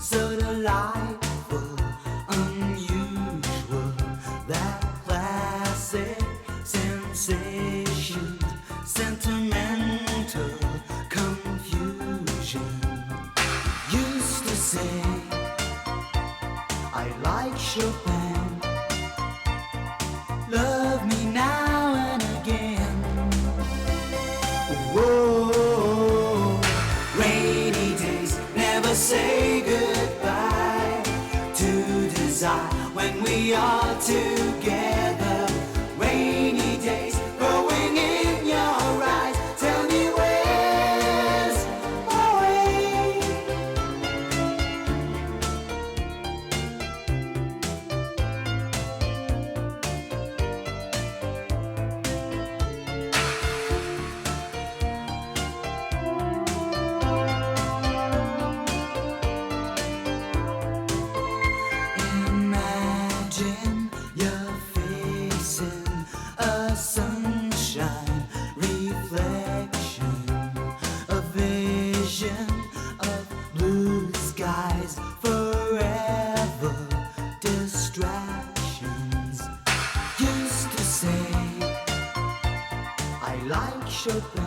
so delightful, unusual, that classic sensation, sentimental confusion. Used to say I like Chopin, love me now and again. Whoa, rainy days never say goodbye to desire when we are together. Rainy days growing in your eyes, tell me where's my way. Imagine you're facing a sunshine reflection, a vision of blue skies, forever distractions. Used to say I like Chopin,